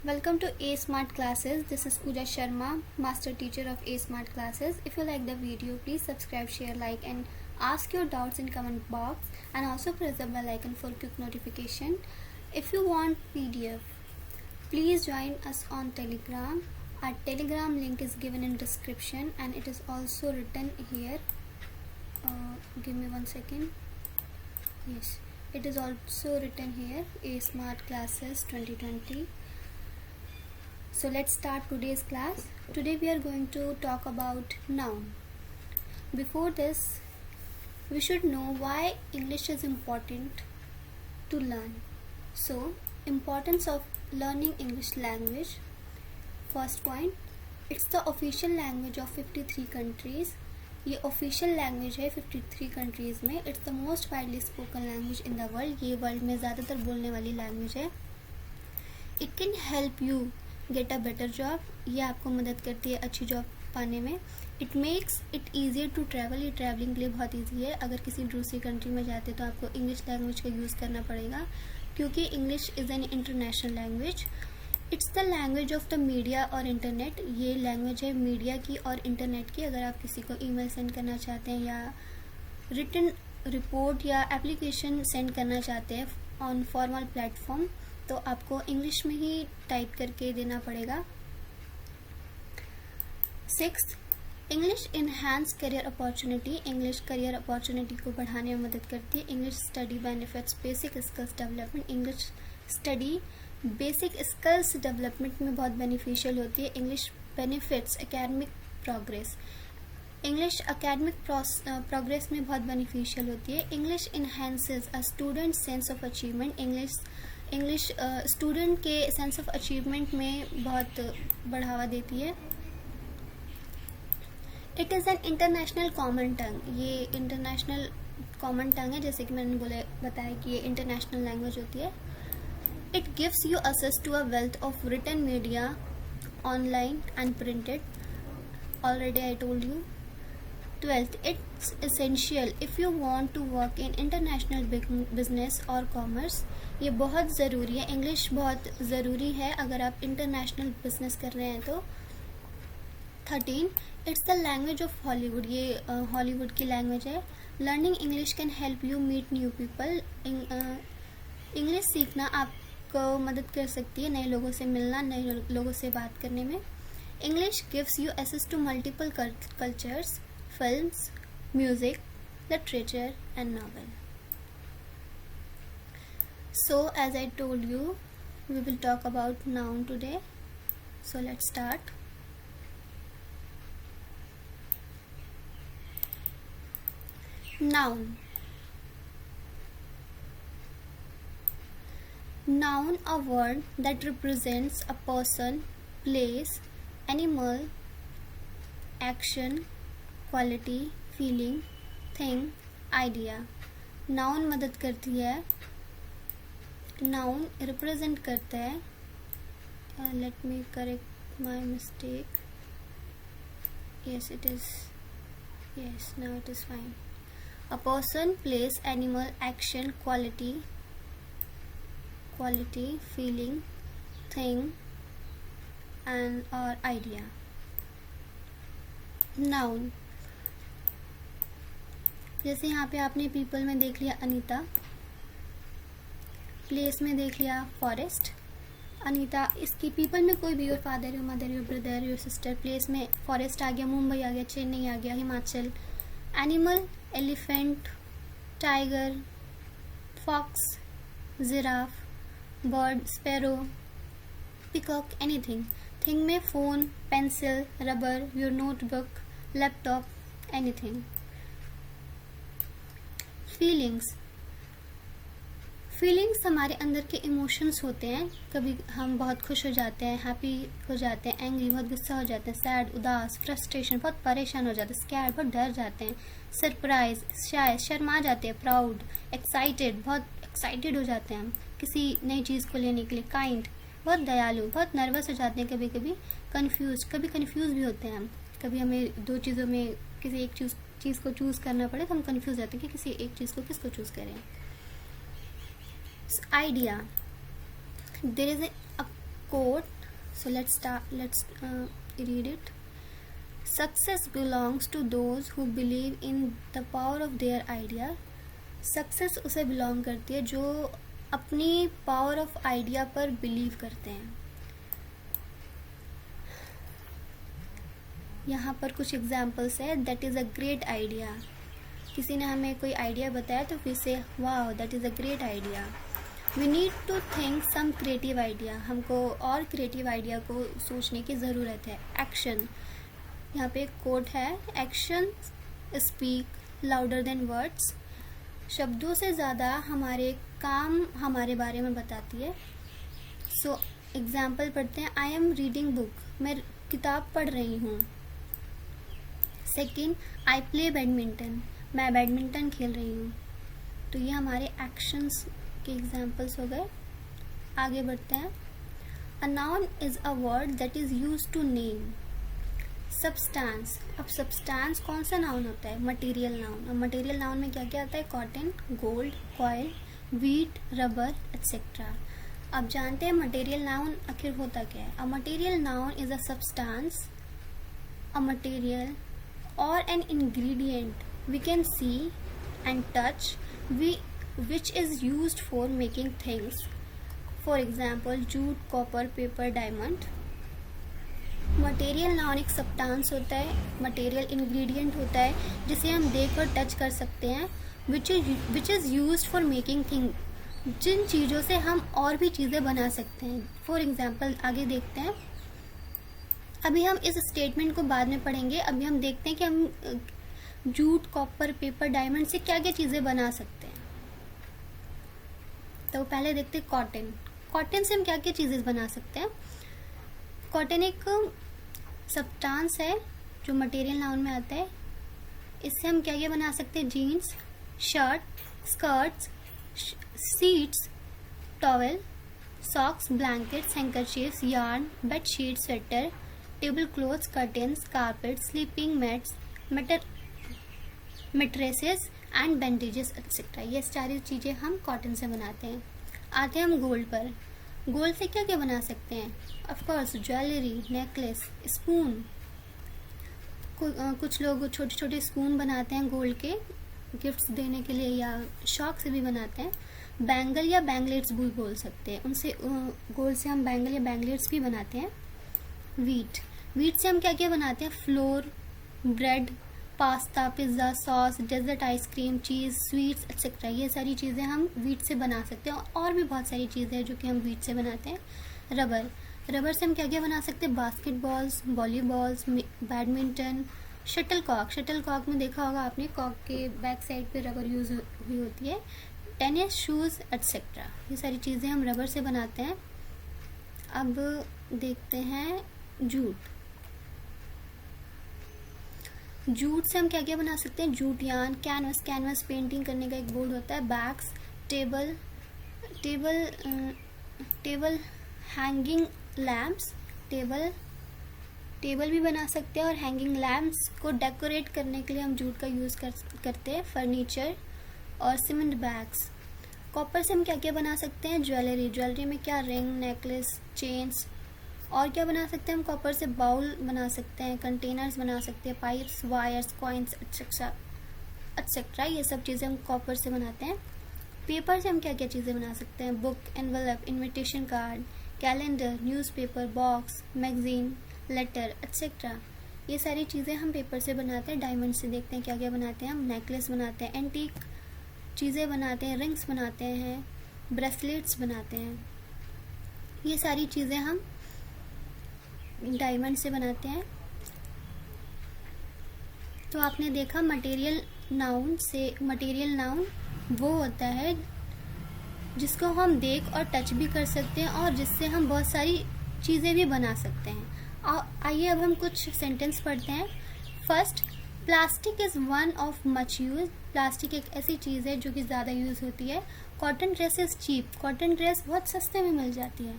Welcome to A Smart Classes. This is Pooja Sharma, Master Teacher of A Smart Classes. If you like the video, please subscribe, share, like and ask your doubts in comment box, and also press the bell icon for quick notification. If you want PDF, please join us on Telegram. Our Telegram link is given in description and it is also written here. Give me 1 second. Yes, it is also written here, A Smart Classes 2020. So let's start today's class. Today we are going to talk about noun. Before this, we should know why English is important to learn. So, importance of learning English language. First point, it's the official language of 53 countries. ये official language है 53 countries में. It's the most widely spoken language in the world. ये world में ज़्यादातर बोलने वाली language है. It can help you get a better job. ये आपको मदद करती है अच्छी जॉब पाने में. It makes it easier to travel. ये ट्रैवलिंग के लिए बहुत ईजी है. अगर किसी दूसरी कंट्री में जाते हैं तो आपको इंग्लिश लैंग्वेज का यूज़ करना पड़ेगा क्योंकि English is an international language. It's the language of the media और इंटरनेट. ये लैंग्वेज है मीडिया की और इंटरनेट की. अगर आप किसी को ईमेल सेंड करना चाहते हैं या रिटन रिपोर्ट या एप्लीकेशन सेंड करना चाहते हैं ऑन फॉर्मल प्लेटफॉर्म तो आपको इंग्लिश में ही टाइप करके देना पड़ेगा. 6th, English enhance career opportunity. English career opportunity को बढ़ाने में मदद करती है. English study benefits basic skills development. English study basic skills development में बहुत बेनिफिशियल होती है. English benefits academic progress. English academic progress में बहुत बेनिफिशियल होती है. English enhances a student sense of achievement. English student के सेंस ऑफ अचीवमेंट में बहुत बढ़ावा देती है. It is an international common tongue. ये इंटरनेशनल कॉमन टंग है, जैसे कि मैंने बताया कि ये इंटरनेशनल लैंग्वेज होती है. It gives you access to a wealth of written media online and printed. Already I told you. 12th, it's essential if you want to work in international business or commerce. ये बहुत ज़रूरी है. English बहुत ज़रूरी है अगर आप international business कर रहे हैं तो. 13, it's the language of Hollywood. ये हॉलीवुड की लैंग्वेज है. Learning English can help you meet new people. English सीखना आपको मदद कर सकती है नए लोगों से मिलना, नए लोगों से बात करने में. English gives you access to multiple cultures, films, music, literature and novel. So as I told you, we will talk about noun today. So let's start. Noun. Noun, a word that represents a person, place, animal, action, quality, feeling, thing, idea. Noun मदद करती है. Noun represent करता है. Let me correct my mistake. Yes it is. Yes now it is fine. A person, place, animal, action, quality, feeling, thing and और idea. Noun जैसे यहाँ पे आपने पीपल में देख लिया अनीता, प्लेस में देख लिया फॉरेस्ट. अनीता इसकी पीपल में कोई भी, your father, your mother, your brother, your sister. Place में फॉरेस्ट आ गया, मुंबई आ गया, चेन्नई आ गया, Himachal. Animal, elephant, tiger, fox, giraffe, bird, sparrow, peacock, anything. Thing में phone, pencil, rubber, your notebook, laptop, anything. Feelings हमारे अंदर के इमोशंस होते हैं. कभी हम बहुत खुश हो जाते हैं, हैप्पी हो जाते हैं, एंग्री बहुत गुस्सा हो जाते हैं, सैड, उदास, फ्रस्ट्रेशन बहुत परेशान हो जाते हैं, स्कैर्ड बहुत डर जाते हैं, सरप्राइज शायद शर्मा जाते हैं, प्राउड, एक्साइटेड बहुत एक्साइटेड हो जाते हैं हम किसी नई चीज़ को लेने के लिए, काइंड बहुत दयालु, बहुत नर्वस हो जाते हैं, कभी कभी कंफ्यूज भी होते हैं हम. कभी हमें दो चीज़ों में किसी एक चीज़ को चूज़ करना पड़े तो हम कंफ्यूज जाते हैं कि किसी एक चीज़ को किसको चूज़ करें. Idea, there is quote. So let's read it. Success belongs to those who believe in the power of their idea. Success उसे बिलोंग करती है जो अपनी पावर ऑफ आइडिया पर बिलीव करते हैं. यहाँ पर कुछ एग्जाम्पल्स है. That is a great idea. किसी ने हमें कोई आइडिया बताया तो फिर से wow that is a great idea. We need to think some creative idea. हमको और क्रिएटिव आइडिया को सोचने की ज़रूरत है. एक्शन. यहाँ पे एक कोट है. Action speak louder than words. शब्दों से ज़्यादा हमारे काम हमारे बारे में बताती है. सो एग्जाम्पल पढ़ते हैं. I am reading book. मैं किताब पढ़ रही हूँ. Second, I play badminton. मैं बैडमिंटन खेल रही हूँ. तो ये हमारे एक्शंस के एग्जाम्पल्स हो गए. आगे बढ़ते हैं. A noun is a word that is use to name. Substance. अब सब्सटेंस कौन सा नाउन होता है? Material noun. अब मटेरियल नाउन में क्या क्या आता है? Cotton, gold, coil, wheat, rubber etcetera. अब जानते हैं मटेरियल नाउन आखिर होता क्या है. A material noun is a substance, a material or an ingredient we can see and touch which is used for making things. For example, jute, copper, paper, diamond. Material noun एक substance होता है, material ingredient होता है जिसे हम देख और touch कर सकते हैं. Which is used for making thing. जिन चीज़ों से हम और भी चीज़ें बना सकते हैं. फॉर एग्जाम्पल आगे देखते हैं. अभी हम इस स्टेटमेंट को बाद में पढ़ेंगे. अभी हम देखते हैं कि हम जूट, कॉपर, पेपर, डायमंड से क्या क्या चीज़ें बना सकते हैं. तो पहले देखते हैं कॉटन. कॉटन से हम क्या क्या चीज़ें बना सकते हैं. कॉटन एक सब्सटेंस है जो मटेरियल नाउन में आता है. इससे हम क्या क्या बना सकते हैं? Jeans, shirt, skirts, sheets, towel, socks, blankets, handkerchiefs, yarn, bedsheet, sweater, table cloths, curtains, carpet, sleeping mats, mattresses and bandages etcetera. ये सारी चीज़ें हम कॉटन से बनाते हैं. आते हैं हम गोल्ड पर. गोल्ड से क्या क्या बना सकते हैं? Of course jewellery, necklace, spoon. कुछ लोग छोटे छोटे स्पून बनाते हैं गोल्ड के गिफ्ट्स देने के लिए या शौक से भी बनाते हैं. बैंगल या बैंगलेट्स भी बोल सकते हैं. उनसे गोल्ड से हम बैंगल या बैंगलेट्स भी बनाते हैं. व्हीट. व्हीट से हम क्या क्या बनाते हैं? Flour, bread, pasta, pizza, sauce, dessert ice cream, cheese, sweets etcetera. ये सारी चीज़ें हम व्हीट से बना सकते हैं. और भी बहुत सारी चीज़ें हैं जो कि हम व्हीट से बनाते हैं. रबर. रबर से हम क्या क्या बना सकते हैं? Basketballs, volleyballs, badminton, shuttlecock. Shuttlecock में देखा होगा आपने, कॉक के बैक साइड पे रबर यूज़ हुई होती है. Tennis shoes etcetera. ये सारी चीज़ें हम रबर से बनाते हैं. अब देखते हैं जूट. जूट से हम क्या क्या बना सकते हैं? Jute yarn, canvas. Canvas painting करने का एक बोर्ड होता है. Bags, table hanging lamps. Table भी बना सकते हैं. और हैंगिंग लैम्प्स को डेकोरेट करने के लिए हम जूट का यूज़ करते हैं. फर्नीचर और सीमेंट बैग्स. कॉपर से हम क्या क्या बना सकते हैं? ज्वेलरी. ज्वेलरी में क्या? Ring, necklace, chains. और क्या बना सकते हैं हम कॉपर से? बाउल बना सकते हैं, कंटेनर्स बना सकते हैं, पाइप्स, वायर्स, कॉइन्स एक्सेट्रा. ये सब चीज़ें हम कॉपर से बनाते हैं. पेपर से हम क्या क्या चीज़ें बना सकते हैं? Book, envelope, invitation card, calendar, newspaper, box, magazine, letter etcetera. ये सारी चीज़ें हम पेपर से बनाते हैं. डायमंड से देखते हैं क्या क्या बनाते हैं हम. नेकलेस बनाते हैं, एंटीक चीज़ें बनाते हैं, रिंग्स बनाते हैं, ब्रेसलेट्स बनाते हैं. ये सारी चीज़ें हम डायमंड से बनाते हैं. तो आपने देखा मटेरियल नाउन वो होता है जिसको हम देख और टच भी कर सकते हैं और जिससे हम बहुत सारी चीज़ें भी बना सकते हैं. आइए अब हम कुछ सेंटेंस पढ़ते हैं. First, plastic is one of much use. Plastic एक ऐसी चीज़ है जो कि ज़्यादा यूज़ होती है. Cotton dress is cheap. Cotton dress बहुत सस्ते में मिल जाती है.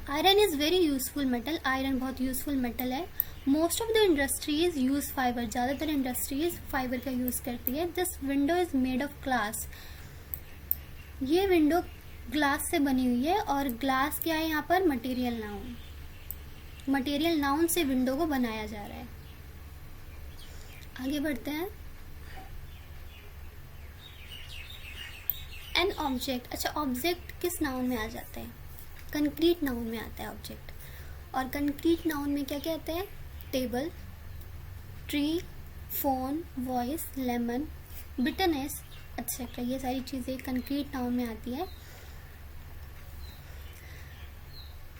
Iron is very useful metal. Iron बहुत यूजफुल मेटल है. Most of the industries use fibre. ज़्यादातर इंडस्ट्रीज फाइबर का यूज़ करती है. This window is made of glass. ये विंडो ग्लास से बनी हुई है, और ग्लास क्या है यहाँ पर? Material noun. मटेरियल नाउन से विंडो को बनाया जा रहा है। आगे बढ़ते हैं। एन ऑब्जेक्ट, अच्छा ऑब्जेक्ट किस नाउन में आ जाता है? कंक्रीट नाउन में आता है ऑब्जेक्ट। और कंक्रीट नाउन में क्या क्या आता है? Table, tree, phone, voice, lemon, bitterness etcetera, ये सारी चीज़ें कंक्रीट नाउन में आती है।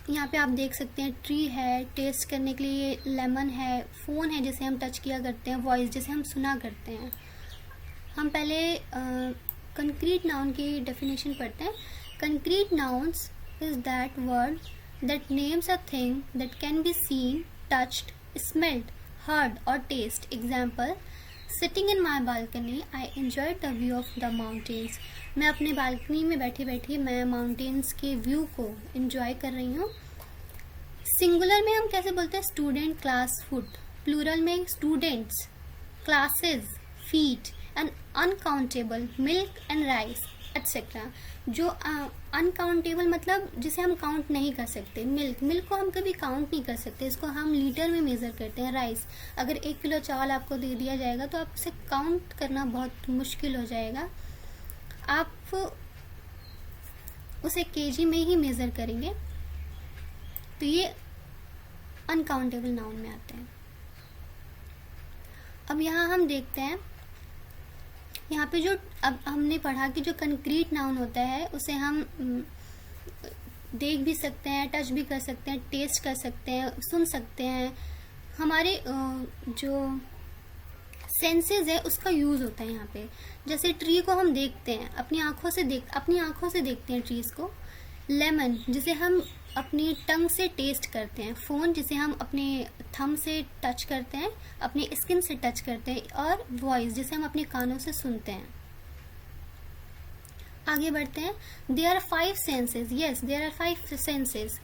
यहाँ पे आप देख सकते हैं ट्री है टेस्ट करने के लिए, लेमन है, फ़ोन है जिसे हम टच किया करते हैं, वॉइस जिसे हम सुना करते हैं। हम पहले कंक्रीट नाउन की डेफिनेशन पढ़ते हैं। Concrete nouns is that word that names a thing that can be seen, touched, smelled, heard और taste. Example, sitting in my balcony I enjoy the view of the mountains. मैं अपने balcony में बैठी बैठी मैं mountains के view को enjoy कर रही हूँ। सिंगुलर में हम कैसे बोलते हैं? Student, class, foot. प्लूरल में students, classes, feet and uncountable, milk and rice etcetera. जो अनकाउंटेबल मतलब जिसे हम काउंट नहीं कर सकते। मिल्क को हम कभी काउंट नहीं कर सकते, इसको हम लीटर में मेज़र करते हैं। राइस, अगर 1 किलो चावल आपको दे दिया जाएगा तो आप उसे काउंट करना बहुत मुश्किल हो जाएगा, आप उसे केजी में ही मेज़र करेंगे। तो ये अनकाउंटेबल नाउन में आते हैं। अब यहाँ हम देखते हैं, यहाँ पे जो अब हमने पढ़ा कि जो कंक्रीट नाउन होता है उसे हम देख भी सकते हैं, टच भी कर सकते हैं, टेस्ट कर सकते हैं, सुन सकते हैं। हमारे जो सेंसेस है उसका यूज़ होता है यहाँ पे। जैसे ट्री को हम देखते हैं, अपनी आँखों से देखते हैं ट्रीज को। लेमन जिसे हम अपनी टंग से टेस्ट करते हैं। फ़ोन जिसे हम अपने थंब से टच करते हैं, अपनी स्किन से टच करते हैं। और वॉइस जिसे हम अपने कानों से सुनते हैं। आगे बढ़ते हैं। There are 5 senses, yes there are 5 senses.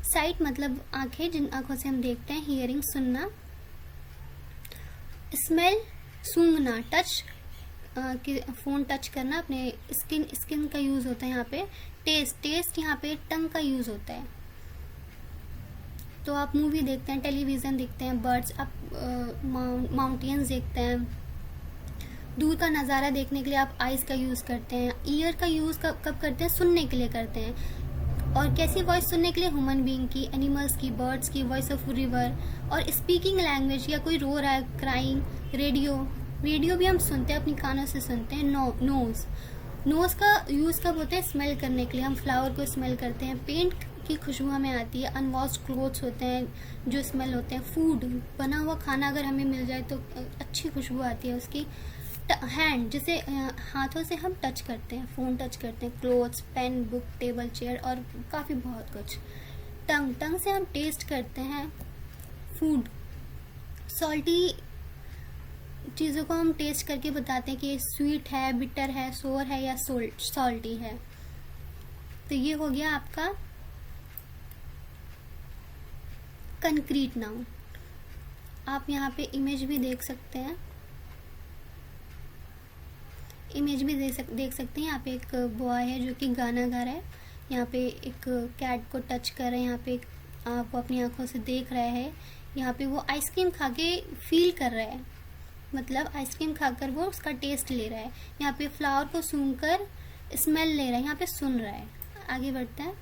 Sight मतलब आंखें, जिन आंखों से हम देखते हैं। हियरिंग सुनना। स्मेल सूंघना, टच फोन टच करना, अपने स्किन का यूज होता है यहाँ पे। टेस्ट यहाँ पे टंग का यूज होता है। तो आप मूवी देखते हैं, टेलीविजन देखते हैं, बर्ड्स, आप माउंटेन्स देखते हैं। दूर का नज़ारा देखने के लिए आप आइज का यूज करते हैं। ईयर का यूज कब करते हैं? सुनने के लिए करते हैं। और कैसी वॉइस सुनने के लिए? ह्यूमन बीइंग की, एनिमल्स की, बर्ड्स की, वॉइस ऑफ रिवर। और स्पीकिंग लैंग्वेज, या कोई रो रहा है, क्राइंग। रेडियो भी हम सुनते हैं, अपनी कानों से सुनते हैं। नोज का यूज कब होता है? स्मेल करने के लिए, हम फ्लावर को स्मेल करते हैं। पेंट की खुशबू हमें आती है। अनवॉश्ड क्लोथ्स होते हैं जो स्मेल होते हैं। फूड, बना हुआ खाना अगर हमें मिल जाए तो अच्छी खुशबू आती है उसकी। हैंड जिसे हाथों से हम टच करते हैं, फोन टच करते हैं, clothes, pen, book, table, chair और काफ़ी बहुत कुछ। टंग से हम टेस्ट करते हैं फूड। सॉल्टी चीज़ों को हम टेस्ट करके बताते हैं कि स्वीट है, बिटर है, सोर है या सॉल्टी है। तो ये हो गया आपका कंक्रीट नाउन। आप यहाँ पे इमेज भी देख सकते हैं। देख सकते हैं। यहाँ पे एक बॉय है जो कि गाना गा रहा है। यहाँ पे एक कैट को टच कर रहा है। यहाँ पे वो अपनी आंखों से देख रहा है। यहाँ पे वो आइसक्रीम खा के फील कर रहा है, मतलब आइसक्रीम खाकर वो उसका टेस्ट ले रहा है। यहाँ पे फ्लावर को सूंघकर स्मेल ले रहा है, यहाँ पे सुन रहा है। आगे बढ़ते हैं।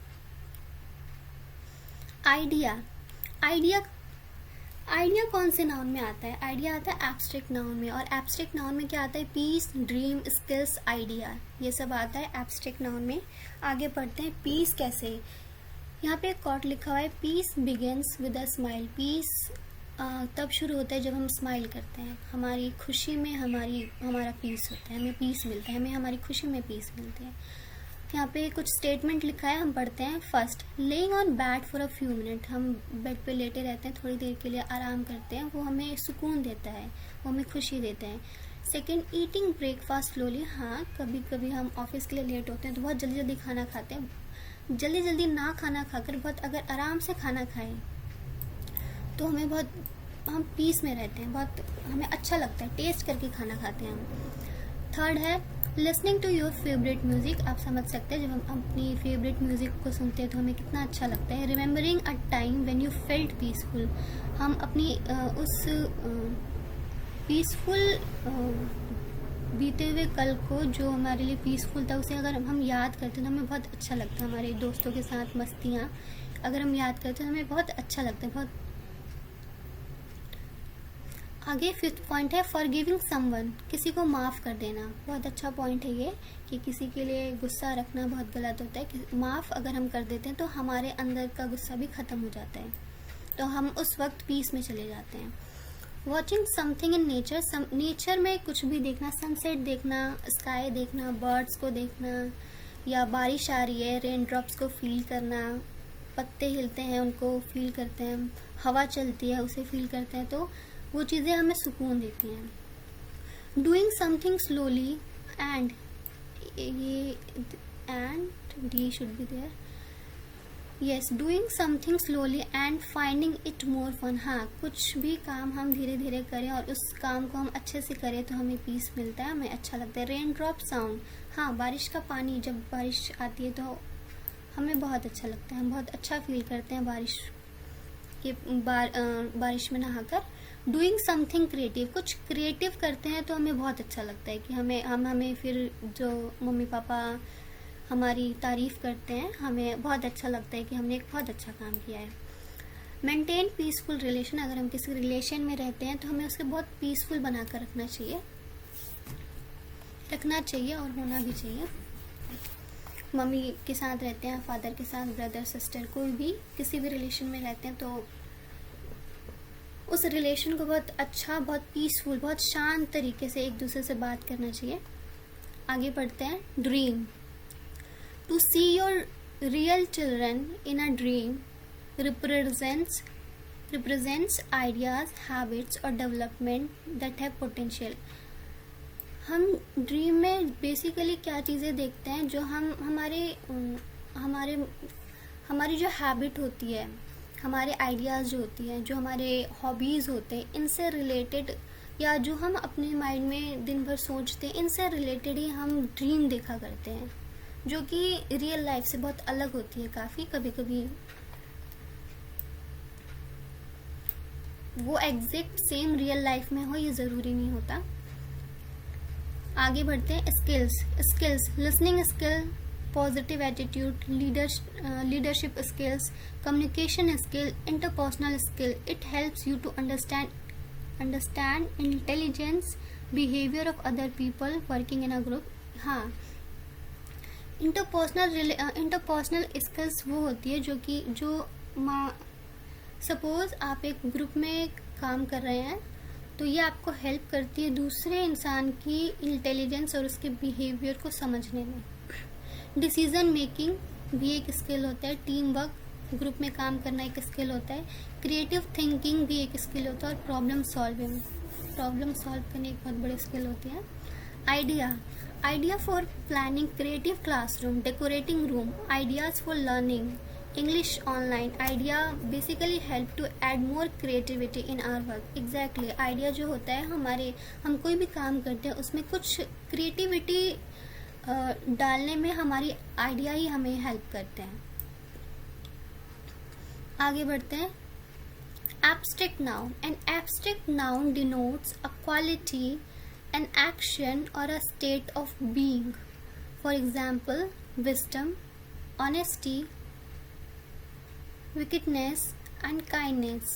आइडिया कौन से नाउन में आता है? आइडिया आता है एब्स्ट्रैक्ट नाउन में। और एब्स्ट्रैक्ट नाउन में क्या आता है? पीस, ड्रीम, स्किल्स, आइडिया, ये सब आता है एब्स्ट्रैक्ट नाउन में। आगे पढ़ते हैं। पीस कैसे? यहाँ पे एक कोट लिखा हुआ है, peace begins with a smile. Peace तब शुरू होता है जब हम स्माइल करते हैं। हमारी खुशी में हमारा पीस होता है, हमें पीस मिलता है, हमें हमारी खुशी में पीस मिलती है। यहाँ पे कुछ स्टेटमेंट लिखा है, हम पढ़ते हैं। First, laying on bed for a few minute. हम बेड पे लेटे रहते हैं, थोड़ी देर के लिए आराम करते हैं, वो हमें सुकून देता है, वो हमें खुशी देता है। Second, eating breakfast slowly. हाँ, कभी कभी हम ऑफिस के लिए लेट होते हैं तो बहुत जल्दी जल्दी खाना खाते हैं। जल्दी जल्दी ना खाना खाकर बहुत अगर आराम से खाना खाएं तो हम पीस में रहते हैं, बहुत हमें अच्छा लगता है, टेस्ट करके खाना खाते हैं हम। थर्ड है, listening to your favourite music, आप समझ सकते हैं जब हम अपनी फेवरेट म्यूजिक को सुनते हैं तो हमें कितना अच्छा लगता है। Remembering a time when you felt peaceful, हम अपनी उस पीसफुल बीते हुए कल को जो हमारे लिए पीसफुल था उसे अगर हम याद करते हैं तो हमें बहुत अच्छा लगता है। हमारे दोस्तों के साथ मस्तियाँ अगर हम याद करते हैं तो हमें बहुत अच्छा लगता है। बहुत आगे 5th पॉइंट है फॉरगिविंग समवन, किसी को माफ़ कर देना। बहुत अच्छा पॉइंट है ये कि किसी के लिए गुस्सा रखना बहुत गलत होता है। माफ़ अगर हम कर देते हैं तो हमारे अंदर का गुस्सा भी ख़त्म हो जाता है, तो हम उस वक्त पीस में चले जाते हैं। Watching something in nature, nature में कुछ भी देखना, सनसेट देखना, स्काई देखना, बर्ड्स को देखना, या बारिश आ रही है रेन ड्रॉप्स को फील करना, पत्ते हिलते हैं उनको फील करते हैं, हवा चलती है उसे फील करते हैं, तो वो चीज़ें हमें सुकून देती हैं। डूइंग समथिंग स्लोली एंड, ये and D should be there, yes, doing something slowly and finding it more fun. हाँ, कुछ भी काम हम धीरे धीरे करें और उस काम को हम अच्छे से करें तो हमें पीस मिलता है, हमें अच्छा लगता है। रेन ड्रॉप साउंड, हाँ, बारिश का पानी, जब बारिश आती है तो हमें बहुत अच्छा लगता है, हम बहुत अच्छा फील करते हैं बारिश के बारिश में नहाकर। डूइंग समथिंग क्रिएटिव, कुछ क्रिएटिव करते हैं तो हमें बहुत अच्छा लगता है कि हमें फिर जो मम्मी पापा हमारी तारीफ करते हैं हमें बहुत अच्छा लगता है कि हमने एक बहुत अच्छा काम किया है। मेंटेन पीसफुल रिलेशन, अगर हम किसी रिलेशन में रहते हैं तो हमें उसके बहुत पीसफुल बना कर रखना चाहिए और होना भी चाहिए। मम्मी के साथ रहते हैं, फादर के साथ, ब्रदर सिस्टर, कोई भी किसी भी रिलेशन में रहते हैं तो उस रिलेशन को बहुत अच्छा, बहुत पीसफुल, बहुत शांत तरीके से एक दूसरे से बात करना चाहिए। आगे बढ़ते हैं। Dream, to see your real children in a dream represents ideas, habits और डेवलपमेंट दैट हैव पोटेंशियल। हम ड्रीम में बेसिकली क्या चीज़ें देखते हैं, जो हम हमारी जो हैबिट होती है, हमारे आइडियाज़ जो होती हैं, जो हमारे हॉबीज़ होते हैं, इनसे रिलेटेड, या जो हम अपने माइंड में दिन भर सोचते हैं, इनसे रिलेटेड ही हम ड्रीम देखा करते हैं, जो कि रियल लाइफ से बहुत अलग होती है काफ़ी। कभी कभी वो एग्जैक्ट सेम रियल लाइफ में हो, ये ज़रूरी नहीं होता। आगे बढ़ते हैं। Skills, listening skill, positive attitude, leadership skills, communication skill, interpersonal skill. It helps you to understand intelligence, behaviour of other people working in a group. हाँ, इंटरपर्सनल स्किल्स वो होती है जो सपोज आप एक ग्रुप में काम कर रहे हैं तो ये आपको हेल्प करती है दूसरे इंसान की इंटेलिजेंस और उसके बिहेवियर को समझने में। डिसीजन मेकिंग भी एक स्किल होता है, टीम वर्क, ग्रुप में काम करना एक स्किल होता है, क्रिएटिव थिंकिंग भी एक स्किल होता है, और प्रॉब्लम सॉल्व करने एक बहुत बड़ी स्किल होती है। Idea for planning creative classroom, decorating room, ideas for learning English online. Idea basically help to add more creativity in our work. Exactly. Idea जो होता है, हम कोई भी काम करते हैं उसमें कुछ क्रिएटिविटी डालने में हमारी आइडिया ही हमें हेल्प करते हैं। आगे बढ़ते हैं। Abstract noun. An abstract noun denotes a quality, an action or a state of being. For example, wisdom, honesty, wickedness and kindness.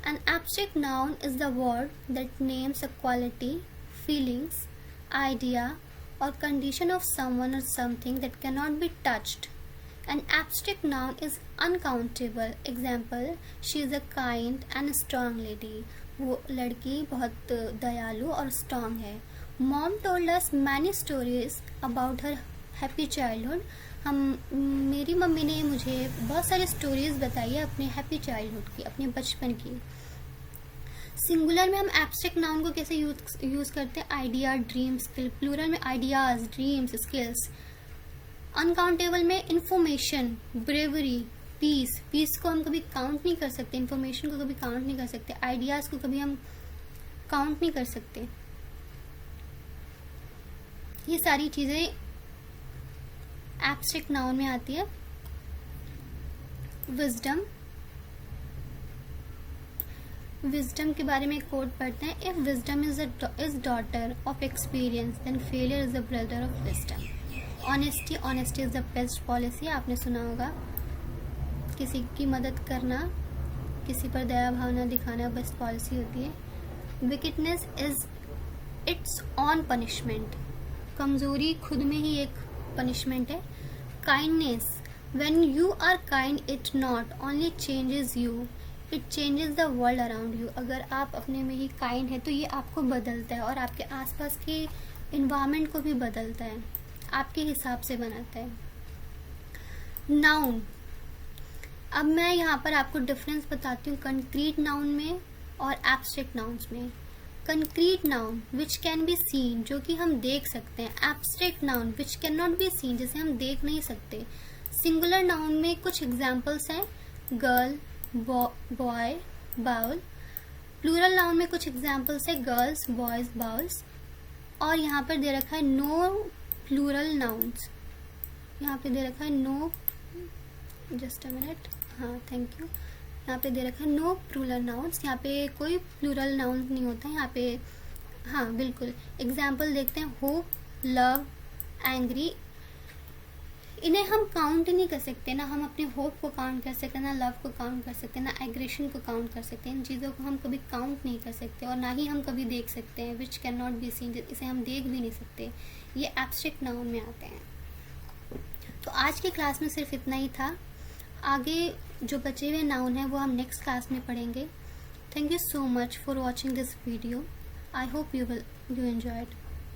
An abstract noun is the word that names a quality, feelings, idea or condition of someone or something that cannot be touched. An abstract noun is uncountable. Example, she is a kind and strong lady. वो लड़की बहुत दयालु और strong है। Mom told us many stories about her happy childhood. मेरी mummy ने मुझे बहुत सारी स्टोरीज बताई है अपने हैप्पी चाइल्डहुड की, अपने बचपन की। सिंगुलर में हम एब्स्ट्रैक्ट नाउन को कैसे यूज करते हैं? Idea, dream, skill. प्लूरल में आइडियाज, ड्रीम्स, स्किल्स। अनकाउंटेबल में इंफॉर्मेशन, ब्रेवरी, पीस को हम कभी काउंट नहीं कर सकते, इंफॉर्मेशन को कभी काउंट नहीं कर सकते, आइडियाज को कभी हम काउंट नहीं कर सकते। ये सारी चीज़ें एब्स्ट्रैक्ट नाउन में आती है। विजडम, विजडम के बारे में एक कोट पढ़ते हैं। If wisdom is daughter of experience then failure is the brother of wisdom. Honesty, honesty is the best policy, आपने सुना होगा। किसी की मदद करना, किसी पर दया भावना दिखाना बेस्ट पॉलिसी होती है। Weakness is its own punishment, कमजोरी खुद में ही एक पनिशमेंट है। Kindness, when you are kind it not only changes you, it changes the world around you. अगर आप अपने में ही काइंड है तो ये आपको बदलता है और आपके आसपास के इन्वायरमेंट को भी बदलता है, आपके हिसाब से बनाता है। नाउन, अब मैं यहाँ पर आपको डिफरेंस बताती हूँ कंक्रीट नाउन में और एब्स्ट्रैक्ट नाउन्स में। Concrete noun which can be scene, जो कि हम देख सकते हैं। Abstract noun which can not be seen, जिसे हम देख नहीं सकते। सिंगुलर नाउन में कुछ एग्जाम्पल्स हैं, girl, boy, bowl. Plural noun में कुछ एग्जाम्पल्स है, गर्ल्स, बॉयज, बाउल्स। और यहाँ पर दे रखा है नो प्लूरल नाउन्स, यहाँ पे दे रखा है नो, जस्ट अ मिनट, हाँ थैंक यू, यहाँ पे दे रखा है नो प्लूरल नाउन्स। यहाँ पे कोई प्लूरल नाउन नहीं होता है यहाँ पे। हाँ बिल्कुल, एग्जाम्पल देखते हैं। होप, लव, एंग्री, इन्हें हम काउंट नहीं कर सकते ना। हम अपने होप को काउंट कर सकते, ना लव को काउंट कर सकते, ना एग्रेशन को काउंट कर सकते हैं। इन चीज़ों को हम कभी काउंट नहीं कर सकते और ना ही हम कभी देख सकते हैं। Which can not be seen, इसे हम देख भी नहीं सकते। ये एब्स्ट्रैक्ट नाउन में आते हैं। तो आज की क्लास में सिर्फ इतना ही था। आगे जो बचे हुए नाउन हैं वो हम नेक्स्ट क्लास में पढ़ेंगे। Thank you so much for watching this video. I hope you enjoyed.